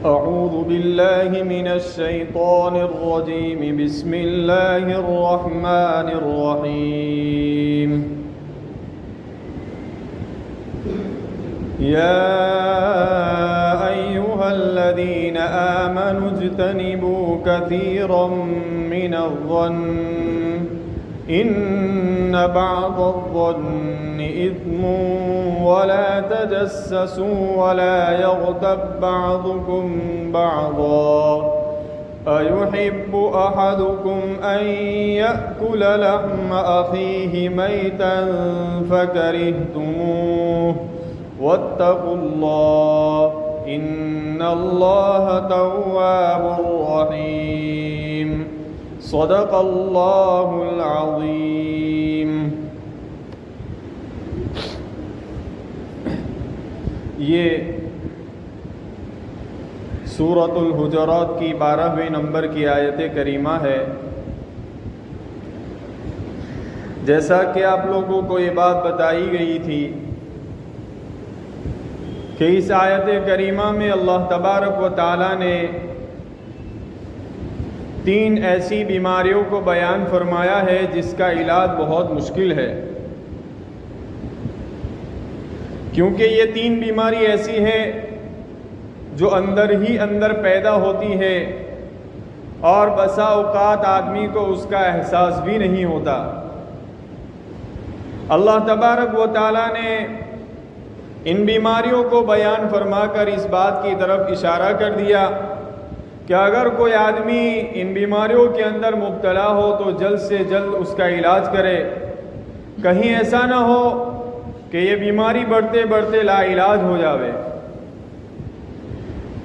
أعوذ بالله من الشيطان الرجيم بسم الله الرحمن الرحيم يا أيها الذين آمنوا اجتنبوا كثيرا من الظن إن بعض الظن إثم ولا تجسسوا ولا يغتب بعضكم بعضا أيحب أحدكم أن يأكل لحم أخيه ميتا فكرهتموه واتقوا الله إن الله تواب رحيم صدق اللہ العظیم۔ یہ سورۃ الحجرات کی 12ویں نمبر کی آیت کریمہ ہے۔ جیسا کہ آپ لوگوں کو یہ بات بتائی گئی تھی کہ اس آیت کریمہ میں اللہ تبارک و تعالی نے 3 ایسی بیماریوں کو بیان فرمایا ہے جس کا علاج بہت مشکل ہے، کیونکہ یہ 3 بیماری ایسی ہے جو اندر ہی اندر پیدا ہوتی ہے اور بسا اوقات آدمی کو اس کا احساس بھی نہیں ہوتا۔ اللہ تبارک و تعالی نے ان بیماریوں کو بیان فرما کر اس بات کی طرف اشارہ کر دیا کہ اگر کوئی آدمی ان بیماریوں کے اندر مبتلا ہو تو جلد سے جلد اس کا علاج کرے، کہیں ایسا نہ ہو کہ یہ بیماری بڑھتے بڑھتے لا علاج ہو جاوے۔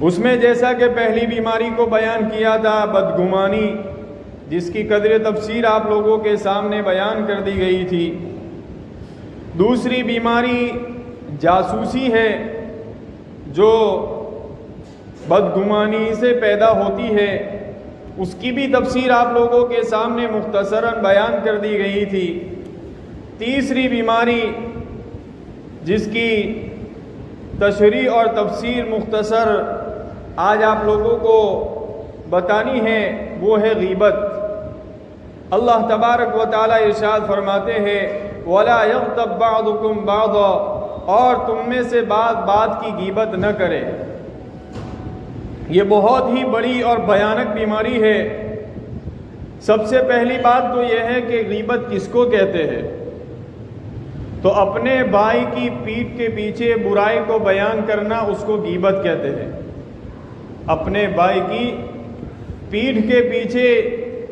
اس میں جیسا کہ پہلی بیماری کو بیان کیا تھا بدگمانی، جس کی قدر تفصیل آپ لوگوں کے سامنے بیان کر دی گئی تھی۔ دوسری بیماری جاسوسی ہے جو بدگمانی سے پیدا ہوتی ہے، اس کی بھی تفسیر آپ لوگوں کے سامنے مختصراً بیان کر دی گئی تھی۔ تیسری بیماری جس کی تشریح اور تفسیر مختصر آج آپ لوگوں کو بتانی ہے وہ ہے غیبت۔ اللہ تبارک و تعالی ارشاد فرماتے ہیں وَلَا يَغْتَبْ بَعْضُكُمْ بَعْضًا، اور تم میں سے بات کی غیبت نہ کرے۔ یہ بہت ہی بڑی اور بھیانک بیماری ہے۔ سب سے پہلی بات تو یہ ہے کہ غیبت کس کو کہتے ہیں؟ تو اپنے بھائی کی پیٹھ کے پیچھے برائی کو بیان کرنا اس کو غیبت کہتے ہیں۔ اپنے بھائی کی پیٹھ کے پیچھے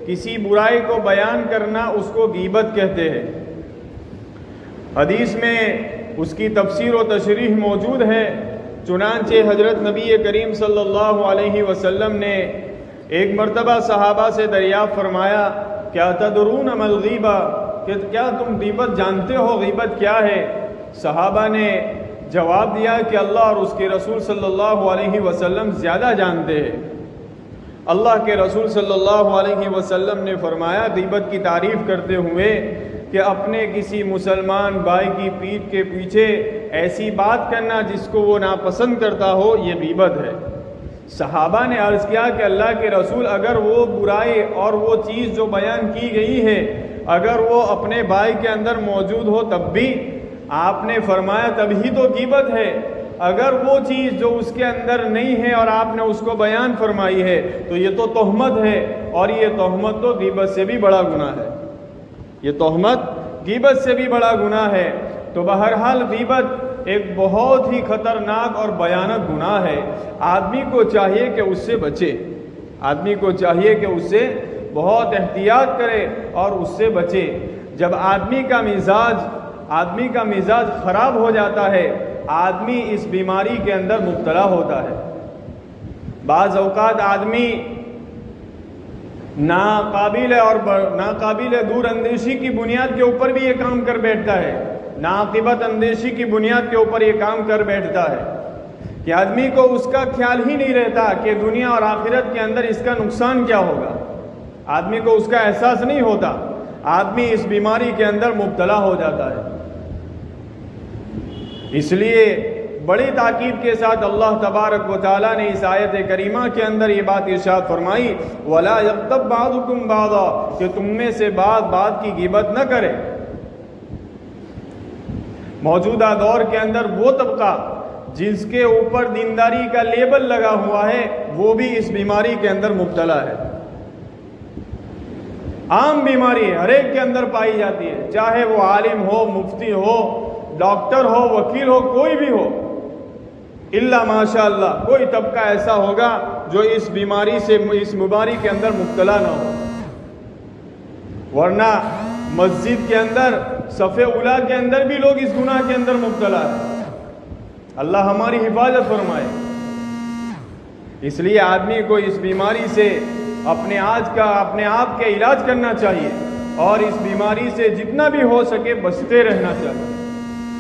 کسی برائی کو بیان کرنا اس کو غیبت کہتے ہیں۔ حدیث میں اس کی تفسیر و تشریح موجود ہے۔ چنانچہ حضرت نبی کریم صلی اللہ علیہ وسلم نے ایک مرتبہ صحابہ سے دریافت فرمایا کیا تدرون ما الغیبہ، کہ کیا تم غیبت جانتے ہو، غیبت کیا ہے؟ صحابہ نے جواب دیا کہ اللہ اور اس کے رسول صلی اللہ علیہ وسلم زیادہ جانتے ہیں۔ اللہ کے رسول صلی اللہ علیہ وسلم نے فرمایا غیبت کی تعریف کرتے ہوئے کہ اپنے کسی مسلمان بھائی کی پیٹھ کے پیچھے ایسی بات کرنا جس کو وہ ناپسند کرتا ہو، یہ غیبت ہے۔ صحابہ نے عرض کیا کہ اللہ کے رسول اگر وہ برائی اور وہ چیز جو بیان کی گئی ہے اگر وہ اپنے بھائی کے اندر موجود ہو تب بھی؟ آپ نے فرمایا تبھی تو غیبت ہے۔ اگر وہ چیز جو اس کے اندر نہیں ہے اور آپ نے اس کو بیان فرمائی ہے تو یہ تو تہمت ہے، اور یہ تہمت تو غیبت سے بھی بڑا گناہ ہے۔ یہ تہمت غیبت سے بھی بڑا گناہ ہے۔ تو بہرحال غیبت ایک بہت ہی خطرناک اور بھیانک گناہ ہے۔ آدمی کو چاہیے کہ اس سے بچے، آدمی کو چاہیے کہ اس سے بہت احتیاط کرے اور اس سے بچے۔ جب آدمی کا مزاج خراب ہو جاتا ہے، آدمی اس بیماری کے اندر مبتلا ہوتا ہے۔ بعض اوقات آدمی ناقابل دور اندیشی کی بنیاد کے اوپر بھی یہ کام کر بیٹھتا ہے، ناعاقبت اندیشی کی بنیاد کے اوپر یہ کام کر بیٹھتا ہے کہ آدمی کو اس کا خیال ہی نہیں رہتا کہ دنیا اور آخرت کے اندر اس کا نقصان کیا ہوگا۔ آدمی کو اس کا احساس نہیں ہوتا، آدمی اس بیماری کے اندر مبتلا ہو جاتا ہے۔ اس لیے بڑی تاکید کے ساتھ اللہ تبارک و تعالیٰ نے اس آیت کریمہ کے اندر یہ بات ارشاد فرمائی وَلَا يَغْتَبْ بَعْضُكُمْ بَعْضًا کہ تم میں سے بعض کی غیبت نہ کرے۔ موجودہ دور کے اندر وہ طبقہ جس کے اوپر دینداری کا لیبل لگا ہوا ہے وہ بھی اس بیماری کے اندر مبتلا ہے۔ عام بیماری ہر ایک کے اندر پائی جاتی ہے، چاہے وہ عالم ہو، مفتی ہو، ڈاکٹر ہو، وکیل ہو، کوئی بھی ہو، الا ماشاء اللہ کوئی طبقہ ایسا ہوگا جو اس بیماری سے، اس بیماری کے اندر مبتلا نہ ہو۔ ورنہ مسجد کے اندر، صف اولیٰ کے اندر بھی لوگ اس گناہ کے اندر مبتلا ہیں۔ اللہ ہماری حفاظت فرمائے۔ اس لیے آدمی کو اس بیماری سے اپنے آپ کے علاج کرنا چاہیے اور اس بیماری سے جتنا بھی ہو سکے بچتے رہنا چاہیے۔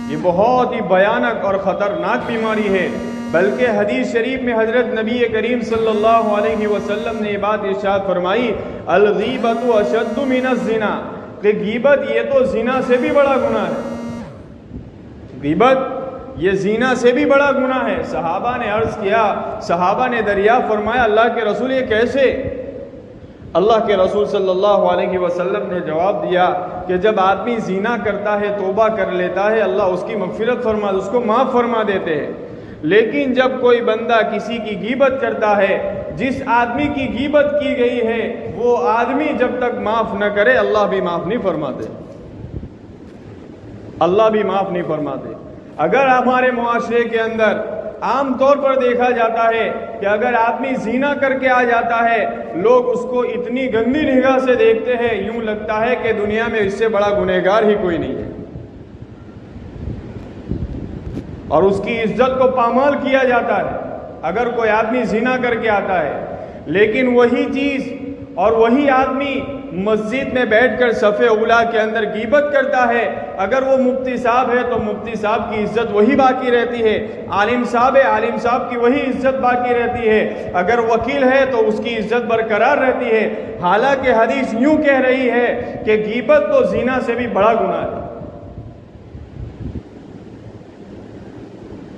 یہ بہت ہی بھیانک اور خطرناک بیماری ہے، بلکہ حدیث شریف میں حضرت نبی کریم صلی اللہ علیہ وسلم نے یہ بات ارشاد فرمائی الغیبۃ اشد من الزنا کہ غیبت یہ تو زنا سے بھی بڑا گناہ ہے۔ غیبت یہ زنا سے بھی بڑا گناہ ہے۔ صحابہ نے عرض کیا، صحابہ نے دریافت فرمایا اللہ کے رسول یہ کیسے؟ اللہ کے رسول صلی اللہ علیہ وسلم نے جواب دیا کہ جب آدمی زنا کرتا ہے، توبہ کر لیتا ہے، اللہ اس کی مغفرت فرما، اس کو معاف فرما دیتے ہیں۔ لیکن جب کوئی بندہ کسی کی غیبت کرتا ہے، جس آدمی کی غیبت کی گئی ہے وہ آدمی جب تک معاف نہ کرے اللہ بھی معاف نہیں فرماتے، اللہ بھی معاف نہیں فرماتے۔ اگر ہمارے معاشرے کے اندر عام طور پر دیکھا جاتا ہے کہ اگر آدمی زنا کر کے آ جاتا ہے، لوگ اس کو اتنی گندی نگاہ سے دیکھتے ہیں، یوں لگتا ہے کہ دنیا میں اس سے بڑا گنہگار ہی کوئی نہیں ہے، اور اس کی عزت کو پامال کیا جاتا ہے اگر کوئی آدمی زنا کر کے آتا ہے۔ لیکن وہی چیز اور وہی آدمی مسجد میں بیٹھ کر صف اولیٰ کے اندر غیبت کرتا ہے، اگر وہ مفتی صاحب ہے تو مفتی صاحب کی عزت وہی باقی رہتی ہے، عالم صاحب ہے، عالم صاحب کی وہی عزت باقی رہتی ہے، اگر وکیل ہے تو اس کی عزت برقرار رہتی ہے۔ حالانکہ حدیث یوں کہہ رہی ہے کہ غیبت تو زنا سے بھی بڑا گناہ ہے،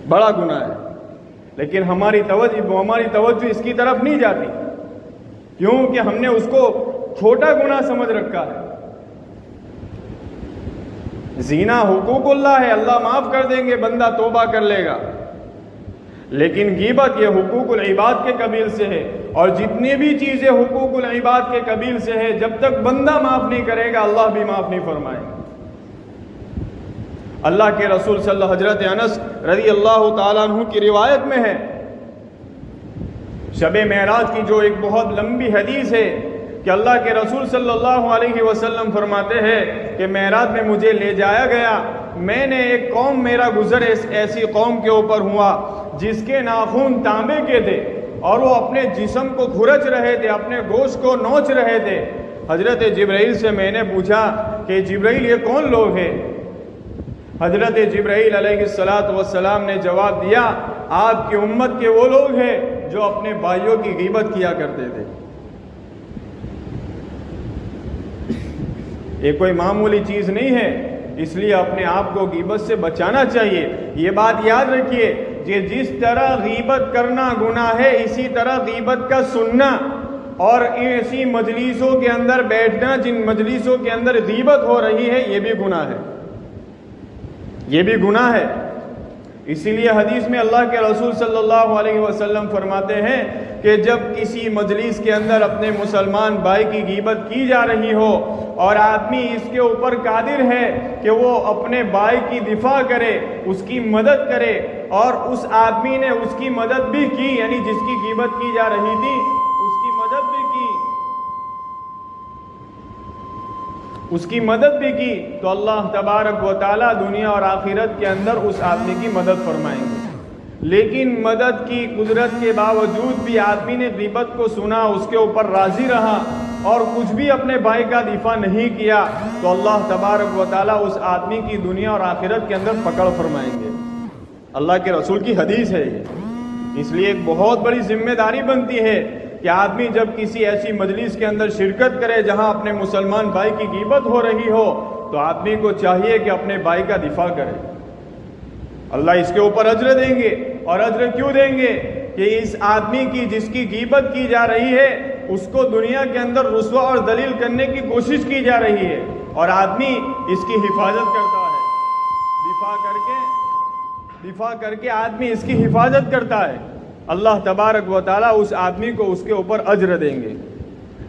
بڑا گناہ ہے۔ لیکن ہماری توجہ اس کی طرف نہیں جاتی، کیونکہ ہم نے اس کو چھوٹا گناہ سمجھ رکھا ہے۔ زنا حقوق اللہ ہے، اللہ معاف کر دیں گے، بندہ توبہ کر لے گا، لیکن غیبت یہ حقوق العباد کے قبیل سے ہے، اور جتنی بھی چیزیں حقوق العباد کے قبیل سے ہے جب تک بندہ معاف نہیں کرے گا اللہ بھی معاف نہیں فرمائے گا۔ اللہ کے رسول صلی اللہ حضرت انس رضی اللہ تعالیٰ عنہ کی روایت میں ہے، شب معراج کی جو ایک بہت لمبی حدیث ہے کہ اللہ کے رسول صلی اللہ علیہ وسلم فرماتے ہیں کہ معراج میں مجھے لے جایا گیا، میں نے ایک قوم، میرا گزر ایسی قوم کے اوپر ہوا جس کے ناخن تانبے کے تھے اور وہ اپنے جسم کو کھرچ رہے تھے، اپنے گوشت کو نوچ رہے تھے۔ حضرت جبرائیل سے میں نے پوچھا کہ جبرائیل یہ کون لوگ ہیں؟ حضرت جبرائیل علیہ السلام نے جواب دیا آپ کی امت کے وہ لوگ ہیں جو اپنے بھائیوں کی غیبت کیا کرتے تھے۔ یہ کوئی معمولی چیز نہیں ہے، اس لیے اپنے آپ کو غیبت سے بچانا چاہیے۔ یہ بات یاد رکھیے کہ جس طرح غیبت کرنا گناہ ہے، اسی طرح غیبت کا سننا اور ایسی مجلسوں کے اندر بیٹھنا جن مجلسوں کے اندر غیبت ہو رہی ہے یہ بھی گناہ ہے، یہ بھی گناہ ہے۔ اسی لیے حدیث میں اللہ کے رسول صلی اللہ علیہ وسلم فرماتے ہیں کہ جب کسی مجلس کے اندر اپنے مسلمان بھائی کی غیبت کی جا رہی ہو اور آدمی اس کے اوپر قادر ہے کہ وہ اپنے بھائی کی دفاع کرے، اس کی مدد کرے، اور اس آدمی نے اس کی مدد بھی کی، یعنی جس کی غیبت کی جا رہی تھی اس کی مدد بھی کی تو اللہ تبارک و تعالیٰ دنیا اور آخرت کے اندر اس آدمی کی مدد فرمائیں گے۔ لیکن مدد کی قدرت کے باوجود بھی آدمی نے غیبت کو سنا، اس کے اوپر راضی رہا اور کچھ بھی اپنے بھائی کا دفاع نہیں کیا تو اللہ تبارک و تعالیٰ اس آدمی کی دنیا اور آخرت کے اندر پکڑ فرمائیں گے۔ اللہ کے رسول کی حدیث ہے یہ۔ اس لیے ایک بہت بڑی ذمہ داری بنتی ہے کہ آدمی جب کسی ایسی مجلس کے اندر شرکت کرے جہاں اپنے مسلمان بھائی کی غیبت ہو رہی ہو تو آدمی کو چاہیے کہ اپنے بھائی کا دفاع کرے، اللہ اس کے اوپر اجر دیں گے. اور اجر کیوں دیں گے؟ کہ اس آدمی کی جس کی غیبت کی جا رہی ہے اس کو دنیا کے اندر رسوا اور ذلیل کرنے کی کوشش کی جا رہی ہے، اور آدمی اس کی حفاظت کرتا ہے، دفاع کر کے آدمی اس کی حفاظت کرتا ہے. اللہ تبارک و تعالیٰ اس آدمی کو اس کے اوپر اجر دیں گے.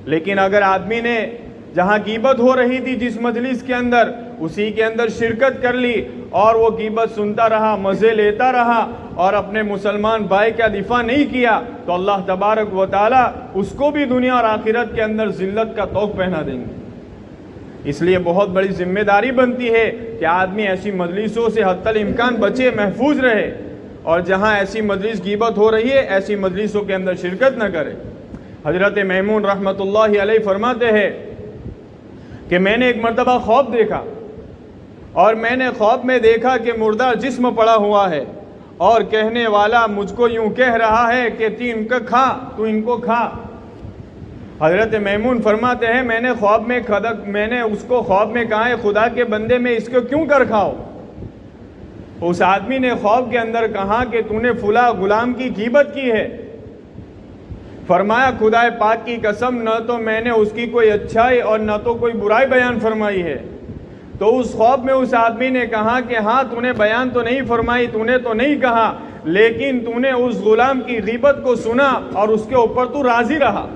لیکن اگر آدمی نے جہاں غیبت ہو رہی تھی جس مجلس کے اندر، اسی کے اندر شرکت کر لی اور وہ غیبت سنتا رہا، مزے لیتا رہا اور اپنے مسلمان بھائی کا دفاع نہیں کیا، تو اللہ تبارک و تعالیٰ اس کو بھی دنیا اور آخرت کے اندر ذلت کا طوق پہنا دیں گے. اس لیے بہت بڑی ذمہ داری بنتی ہے کہ آدمی ایسی مجلسوں سے حتی الامکان بچے، محفوظ رہے، اور جہاں ایسی مجلس غیبت ہو رہی ہے ایسی مجلسوں کے اندر شرکت نہ کرے. حضرت میمون رحمۃ اللہ علیہ فرماتے ہیں کہ میں نے ایک مرتبہ خواب دیکھا، اور میں نے خواب میں دیکھا کہ مردہ جسم پڑا ہوا ہے، اور کہنے والا مجھ کو یوں کہہ رہا ہے کہ تو ان کو کھا. حضرت میمون فرماتے ہیں میں نے اس کو خواب میں کہا ہے خدا کے بندے میں اس کو کیوں کر کھاؤ؟ اس آدمی نے خواب کے اندر کہا کہ تو نے فلاں غلام کی غیبت کی ہے. فرمایا خدا پاک کی قسم، نہ تو میں نے اس کی کوئی اچھائی اور نہ تو کوئی برائی بیان فرمائی ہے. تو اس خواب میں اس آدمی نے کہا کہ ہاں تو نے بیان تو نہیں فرمائی، تو نے تو نہیں کہا، لیکن تو نے اس غلام کی غیبت کو سنا اور اس کے اوپر تو راضی رہا.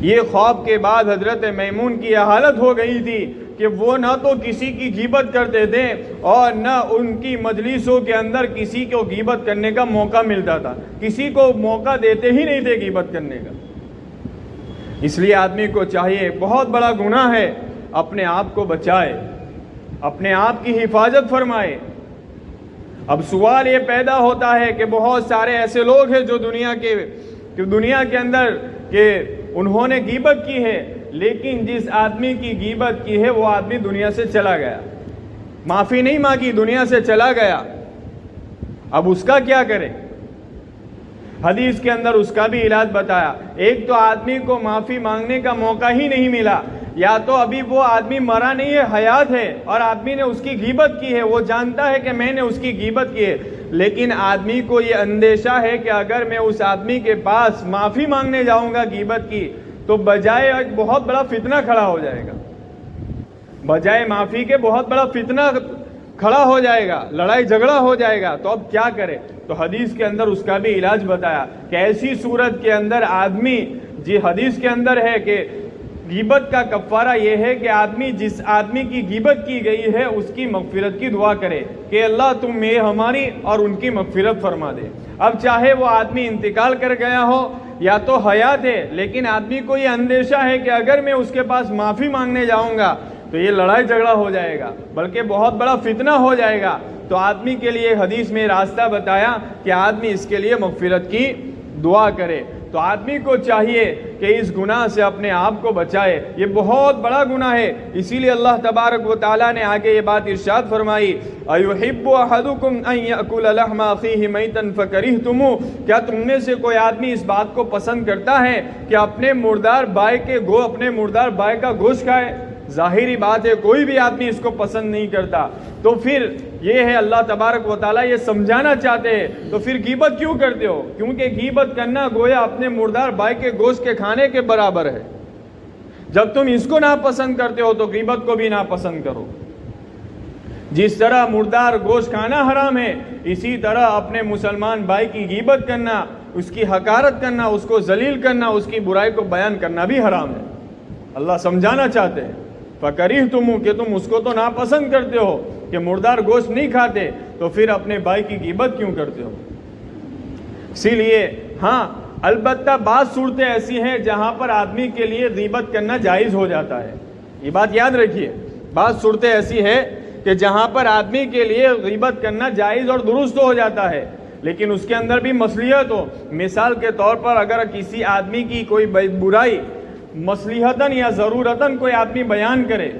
یہ خواب کے بعد حضرت میمون کی یہ حالت ہو گئی تھی کہ وہ نہ تو کسی کی غیبت کرتے تھے اور نہ ان کی مجلسوں کے اندر کسی کو غیبت کرنے کا موقع ملتا تھا، کسی کو موقع دیتے ہی نہیں تھے غیبت کرنے کا. اس لیے آدمی کو چاہیے، بہت بڑا گناہ ہے، اپنے آپ کو بچائے، اپنے آپ کی حفاظت فرمائے. اب سوال یہ پیدا ہوتا ہے کہ بہت سارے ایسے لوگ ہیں جو دنیا کے اندر کہ انہوں نے غیبت کی ہے، لیکن جس آدمی کی غیبت کی ہے وہ آدمی دنیا سے چلا گیا، معافی نہیں مانگی، دنیا سے چلا گیا. اب اس کا کیا کرے؟ حدیث کے اندر اس کا بھی علاج بتایا. ایک تو آدمی کو معافی مانگنے کا موقع ہی نہیں ملا، یا تو ابھی وہ آدمی مرا نہیں ہے، حیات ہے، اور آدمی نے اس کی غیبت کی ہے، وہ جانتا ہے کہ میں نے اس کی غیبت کی ہے، لیکن آدمی کو یہ اندیشہ ہے کہ اگر میں اس آدمی کے پاس معافی مانگنے جاؤں گا غیبت کی تو بجائے ایک بہت بڑا فتنہ کھڑا ہو جائے گا، بجائے معافی کے بہت بڑا فتنہ کھڑا ہو جائے گا، لڑائی جھگڑا ہو جائے گا. تو اب کیا کرے؟ تو حدیث کے اندر اس کا بھی علاج بتایا کہ ایسی صورت کے اندر آدمی، حدیث کے اندر ہے کہ غیبت کا کفارہ یہ ہے کہ آدمی جس آدمی کی غیبت کی گئی ہے اس کی مغفرت کی دعا کرے کہ اللہ تم ہماری اور ان کی مغفرت فرما دے. اب چاہے وہ آدمی انتقال کر گیا ہو یا تو حیات ہے، لیکن آدمی کو یہ اندیشہ ہے کہ اگر میں اس کے پاس معافی مانگنے جاؤں گا تو یہ لڑائی جھگڑا ہو جائے گا، بلکہ بہت بڑا فتنہ ہو جائے گا. تو آدمی کے لیے حدیث میں راستہ بتایا کہ آدمی اس کے لیے مغفرت کی دعا کرے. تو آدمی کو چاہیے کہ اس گناہ سے اپنے آپ کو بچائے، یہ بہت بڑا گناہ ہے. اسی لیے اللہ تبارک و تعالیٰ نے آگے یہ بات ارشاد فرمائی، أَيُحِبُّ أَحَدُكُمْ أَن يَأْكُلَ لَحْمَ أَخِيهِ مَيْتًا فَكَرِهْتُمُوهُ، کیا تم میں سے کوئی آدمی اس بات کو پسند کرتا ہے کہ اپنے مردار بھائی کا گوشت کھائے؟ ظاہری بات ہے کوئی بھی آدمی اس کو پسند نہیں کرتا. تو پھر یہ ہے اللہ تبارک و تعالیٰ یہ سمجھانا چاہتے ہیں تو پھر غیبت کیوں کرتے ہو؟ کیونکہ غیبت کرنا گویا اپنے مردار بھائی کے گوشت کے کھانے کے برابر ہے. جب تم اس کو ناپسند کرتے ہو تو غیبت کو بھی ناپسند کرو. جس طرح مردار گوشت کھانا حرام ہے، اسی طرح اپنے مسلمان بھائی کی غیبت کرنا، اس کی حقارت کرنا، اس کو ذلیل کرنا، اس کی برائی کو بیان کرنا بھی حرام ہے. اللہ سمجھانا چاہتے ہیں فَكَرِهْتُمُ کہ تم اس کو تو ناپسند کرتے ہو کہ مردار گوشت نہیں کھاتے، تو پھر اپنے بھائی کی غیبت کیوں کرتے ہو؟ اسی لیے ہاں البتہ بعض صورتیں ایسی ہیں جہاں پر آدمی کے لیے غیبت کرنا جائز ہو جاتا ہے. یہ بات یاد رکھیے، بعض صورتیں ایسی ہے کہ جہاں پر آدمی کے لیے غیبت کرنا جائز اور درست ہو جاتا ہے، لیکن اس کے اندر بھی مصلحت ہو. مثال کے طور پر اگر کسی آدمی کی کوئی برائی مصلحتاً یا ضرورتاً کوئی آدمی بیان کرے،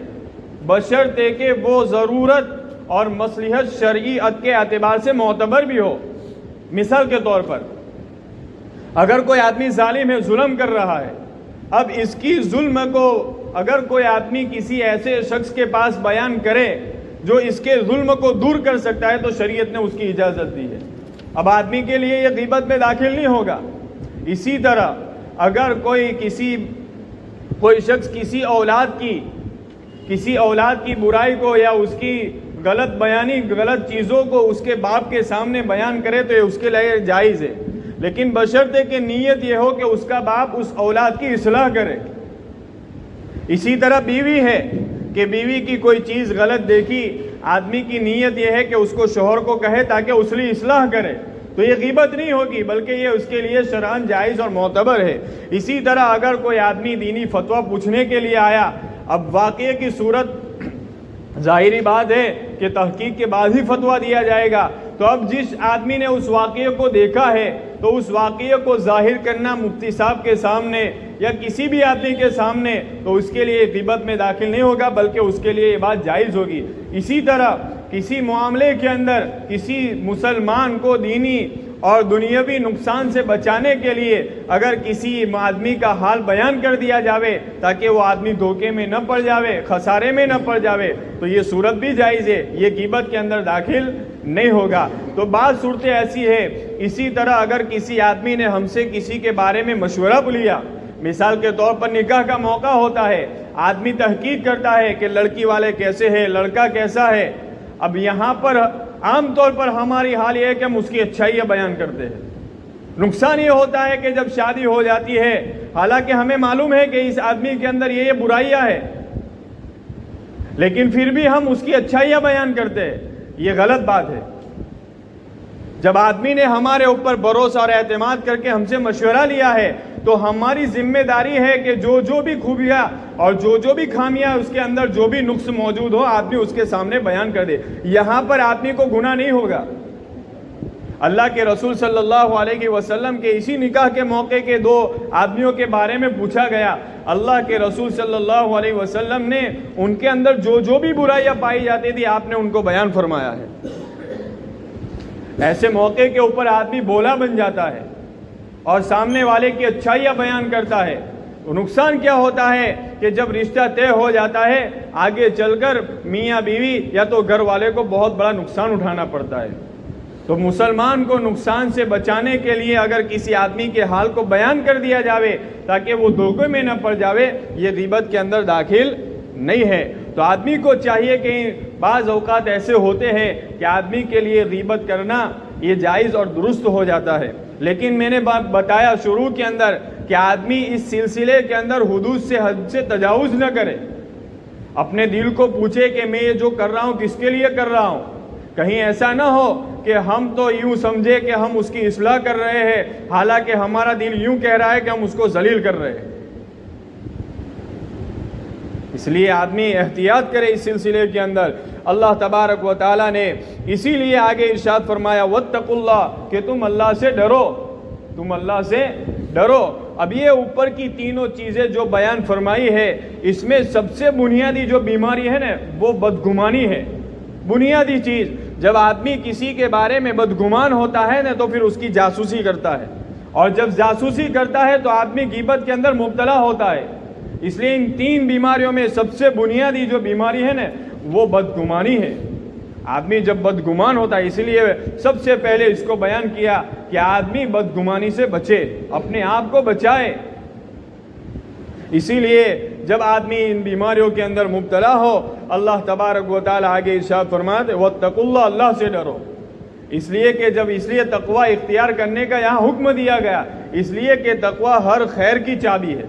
بشرطے کہ وہ ضرورت اور مصلحت شرعیت کے اعتبار سے معتبر بھی ہو. مثال کے طور پر اگر کوئی آدمی ظالم ہے، ظلم کر رہا ہے، اب اس کی ظلم کو اگر کوئی آدمی کسی ایسے شخص کے پاس بیان کرے جو اس کے ظلم کو دور کر سکتا ہے تو شریعت نے اس کی اجازت دی ہے. اب آدمی کے لیے یہ غیبت میں داخل نہیں ہوگا. اسی طرح اگر کوئی شخص کسی اولاد کی برائی کو یا اس کی غلط بیانی غلط چیزوں کو اس کے باپ کے سامنے بیان کرے تو یہ اس کے لیے جائز ہے، لیکن بشرطے کہ نیت یہ ہو کہ اس کا باپ اس اولاد کی اصلاح کرے. اسی طرح بیوی ہے کہ بیوی کی کوئی چیز غلط دیکھی، آدمی کی نیت یہ ہے کہ اس کو شوہر کو کہے تاکہ اس لیے اصلاح کرے، تو یہ غیبت نہیں ہوگی بلکہ یہ اس کے لیے شرعاً جائز اور معتبر ہے. اسی طرح اگر کوئی آدمی دینی فتویٰ پوچھنے کے لیے آیا، اب واقعے کی صورت ظاہری بات ہے کہ تحقیق کے بعد ہی فتویٰ دیا جائے گا، تو اب جس آدمی نے اس واقعے کو دیکھا ہے تو اس واقعے کو ظاہر کرنا مفتی صاحب کے سامنے یا کسی بھی آدمی کے سامنے تو اس کے لیے غیبت میں داخل نہیں ہوگا بلکہ اس کے لیے یہ بات جائز ہوگی. اسی طرح کسی معاملے کے اندر کسی مسلمان کو دینی اور دنیاوی نقصان سے بچانے کے لیے اگر کسی آدمی کا حال بیان کر دیا جاوے تاکہ وہ آدمی دھوکے میں نہ پڑ جاوے، خسارے میں نہ پڑ جاوے، تو یہ صورت بھی جائز ہے، یہ غیبت کے اندر داخل نہیں ہوگا. تو بعض صورتیں ایسی ہے. اسی طرح اگر کسی آدمی نے ہم سے کسی کے بارے میں مشورہ لیا، مثال کے طور پر نکاح کا موقع ہوتا ہے، آدمی تحقیق کرتا ہے کہ لڑکی والے کیسے ہیں، لڑکا کیسا ہے. اب یہاں پر عام طور پر ہماری حال یہ ہے کہ ہم اس کی اچھائیاں بیان کرتے ہیں. نقصان یہ ہوتا ہے کہ جب شادی ہو جاتی ہے حالانکہ ہمیں معلوم ہے کہ اس آدمی کے اندر یہ برائیاں ہیں، لیکن پھر بھی ہم اس کی اچھائیاں بیان کرتے ہیں. یہ غلط بات ہے. جب آدمی نے ہمارے اوپر بھروسہ اور اعتماد کر کے ہم سے مشورہ لیا ہے تو ہماری ذمہ داری ہے کہ جو بھی خوبیاں اور جو بھی خامیاں اس کے اندر جو بھی نقص موجود ہو آدمی اس کے سامنے بیان کر دے. یہاں پر آدمی کو گناہ نہیں ہوگا. اللہ کے رسول صلی اللہ علیہ وسلم کے اسی نکاح کے موقع کے دو آدمیوں کے بارے میں پوچھا گیا. اللہ کے رسول صلی اللہ علیہ وسلم نے ان کے اندر جو بھی برائیاں پائی جاتی تھی آپ نے ان کو بیان فرمایا ہے. ایسے موقع کے اوپر آدمی بولا بن جاتا ہے اور سامنے والے کی اچھائیاں بیان کرتا ہے. نقصان کیا ہوتا ہے کہ جب رشتہ طے ہو جاتا ہے آگے چل کر میاں بیوی یا تو گھر والے کو بہت بڑا نقصان اٹھانا پڑتا ہے. تو مسلمان کو نقصان سے بچانے کے لیے اگر کسی آدمی کے حال کو بیان کر دیا جاوے تاکہ وہ دھوکے میں نہ پڑ جاوے، یہ غیبت کے اندر داخل نہیں ہے. تو آدمی کو چاہیے کہ بعض اوقات ایسے ہوتے ہیں کہ آدمی کے لیے غیبت کرنا یہ جائز اور درست ہو جاتا ہے، لیکن میں نے بتایا شروع کے اندر کہ آدمی اس سلسلے کے اندر حدود سے حد سے تجاوز نہ کرے. اپنے دل کو پوچھے کہ میں یہ جو کر رہا ہوں کس کے لیے کر رہا ہوں. کہیں ایسا نہ ہو کہ ہم تو یوں سمجھے کہ ہم اس کی اصلاح کر رہے ہیں حالانکہ ہمارا دل یوں کہہ رہا ہے کہ ہم اس کو ذلیل کر رہے ہیں. اس لیے آدمی احتیاط کرے اس سلسلے کے اندر. اللہ تبارک و تعالیٰ نے اسی لیے آگے ارشاد فرمایا واتقوا اللہ، کہ تم اللہ سے ڈرو، تم اللہ سے ڈرو. اب یہ اوپر کی تینوں چیزیں جو بیان فرمائی ہے اس میں سب سے بنیادی جو بیماری ہے نا وہ بدگمانی ہے. بنیادی چیز جب آدمی کسی کے بارے میں بدگمان ہوتا ہے نا تو پھر اس کی جاسوسی کرتا ہے، اور جب جاسوسی کرتا ہے تو آدمی غیبت کے اندر مبتلا ہوتا ہے. اس لیے ان تین بیماریوں میں سب سے بنیادی جو بیماری ہے نا وہ بدگمانی ہے. آدمی جب بدگمان ہوتا ہے، اس لیے سب سے پہلے اس کو بیان کیا کہ آدمی بدگمانی سے بچے، اپنے آپ کو بچائے. اسی لیے جب آدمی ان بیماریوں کے اندر مبتلا ہو اللہ تبارک و تعالیٰ آگے ارشاد فرماتے واتقوا اللہ، اللہ سے ڈرو. اس لیے کہ جب اس لیے تقوی اختیار کرنے کا یہاں حکم دیا گیا اس لیے کہ تقوی ہر خیر کی چابی ہے،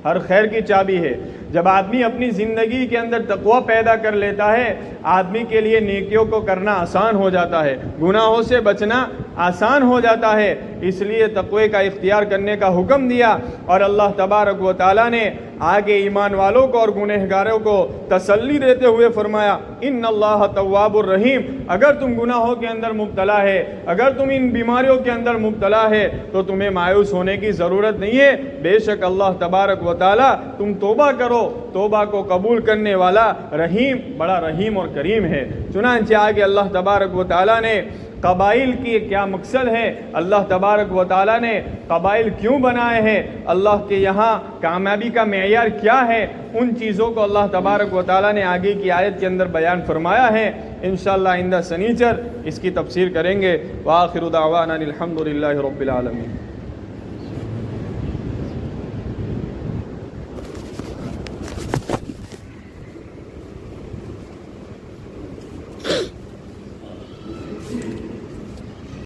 ہر خیر کی چابی ہے. جب آدمی اپنی زندگی کے اندر تقوی پیدا کر لیتا ہے آدمی کے لیے نیکیوں کو کرنا آسان ہو جاتا ہے، گناہوں سے بچنا آسان ہو جاتا ہے. اس لیے تقوی کا اختیار کرنے کا حکم دیا اور اللہ تبارک و تعالیٰ نے آگے ایمان والوں کو اور گنہگاروں کو تسلی دیتے ہوئے فرمایا ان اللہ تواب الرحیم. اگر تم گناہوں کے اندر مبتلا ہے، اگر تم ان بیماریوں کے اندر مبتلا ہے تو تمہیں مایوس ہونے کی ضرورت نہیں ہے. بے شک اللہ تبارک و تعالیٰ تم توبہ کرو، توبہ کو قبول کرنے والا رحیم، بڑا رحیم اور کریم ہے. چنانچہ آگے اللہ تبارک و تعالیٰ نے قبائل کی کیا مقصد ہے اللہ تبارک تبارک و تعالیٰ نے قبائل کیوں بنائے ہیں، اللہ کے یہاں کامیابی کا معیار کیا ہے، ان چیزوں کو اللہ تبارک و تعالیٰ نے آگے کی آیت کے اندر بیان فرمایا ہے۔ انشاءاللہ آئندہ سنیچر اس کی تفسیر کریں گے۔ وآخر دعوانا الحمدللہ رب العالمین۔